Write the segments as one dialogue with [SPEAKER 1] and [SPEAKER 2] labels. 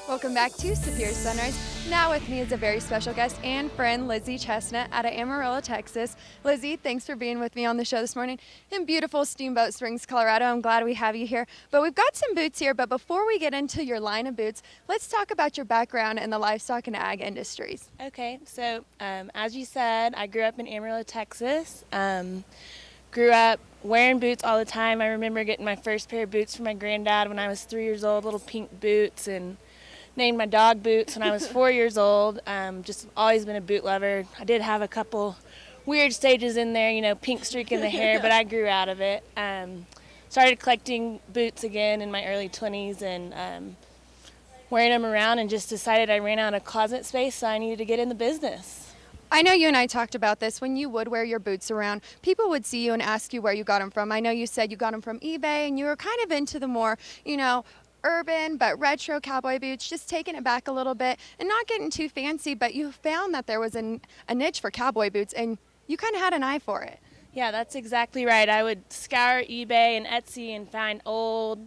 [SPEAKER 1] Welcome back to Superior Sunrise. Now with me is a very special guest and friend, Lizzy Chesnut out of Amarillo, Texas. Lizzy, thanks for being with me on the show this morning in beautiful Steamboat Springs, Colorado. I'm glad we have you here. But we've got some boots here, but before we get into your line of boots, let's talk about your background in the livestock and ag industries.
[SPEAKER 2] Okay, so as you said, I grew up in Amarillo, Texas. Grew up wearing boots all the time. I remember getting my first pair of boots from my granddad when I was 3 years old, little pink boots, and named my dog Boots when I was 4 years old. Just always been a boot lover. I did have a couple weird stages in there, pink streak in the hair, but I grew out of it. Started collecting boots again in my early 20s and wearing them around, and just decided I ran out of closet space, so I needed to get in the business.
[SPEAKER 1] I know you and I talked about this. When you would wear your boots around, people would see you and ask you where you got them from. I know you said you got them from eBay, and you were kind of into the more, urban but retro cowboy boots, just taking it back a little bit and not getting too fancy, but you found that there was a niche for cowboy boots, and you kind of had an eye for it.
[SPEAKER 2] Yeah, that's exactly right. I would scour eBay and Etsy and find old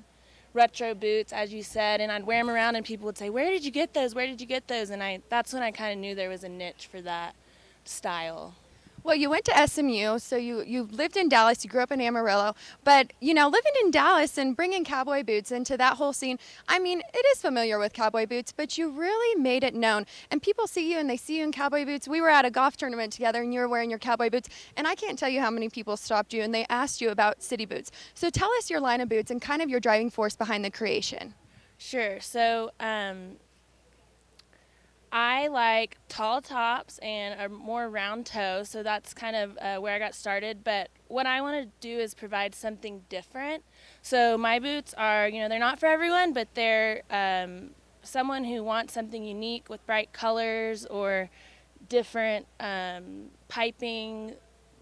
[SPEAKER 2] retro boots, as you said, and I'd wear them around, and people would say, "Where did you get those? Where did you get those?" And that's when I kind of knew there was a niche for that style.
[SPEAKER 1] Well, you went to SMU, so you lived in Dallas, you grew up in Amarillo, but, living in Dallas and bringing cowboy boots into that whole scene, I mean, it is familiar with cowboy boots, but you really made it known, and people see you and they see you in cowboy boots. We were at a golf tournament together, and you were wearing your cowboy boots, and I can't tell you how many people stopped you and they asked you about city boots. So tell us your line of boots and kind of your driving force behind the creation.
[SPEAKER 2] Sure. So, I like tall tops and a more round toe, so that's kind of where I got started. But what I want to do is provide something different. So my boots are, they're not for everyone, but they're someone who wants something unique with bright colors or different piping.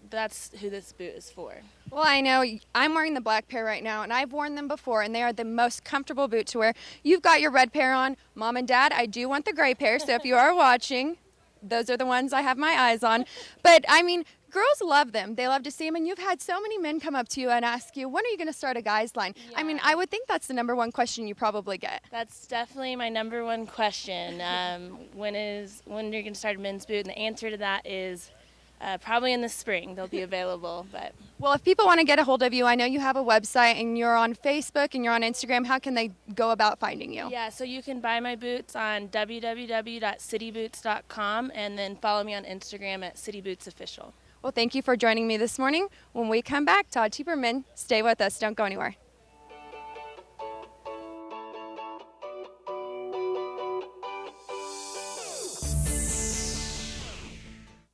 [SPEAKER 2] That's who this boot is for.
[SPEAKER 1] Well, I know I'm wearing the black pair right now, and I've worn them before, and they are the most comfortable boot to wear. You've got your red pair on. Mom and Dad, I do want the gray pair, so if you are watching, those are the ones I have my eyes on. But, I mean, girls love them. They love to see them, and you've had so many men come up to you and ask you, when are you going to start a guys line?
[SPEAKER 2] Yeah.
[SPEAKER 1] I mean, I would think that's the number one question you probably get.
[SPEAKER 2] That's definitely my number one question. When you're going to start a men's boot? And the answer to that is probably in the spring they'll be available. But
[SPEAKER 1] well, if people want to get a hold of you, I know you have a website and you're on Facebook and you're on Instagram. How can they go about finding you?
[SPEAKER 2] Yeah, so you can buy my boots on www.cityboots.com and then follow me on Instagram at citybootsofficial.
[SPEAKER 1] Well, thank you for joining me this morning. When we come back, Todd Tieberman, stay with us. Don't go anywhere.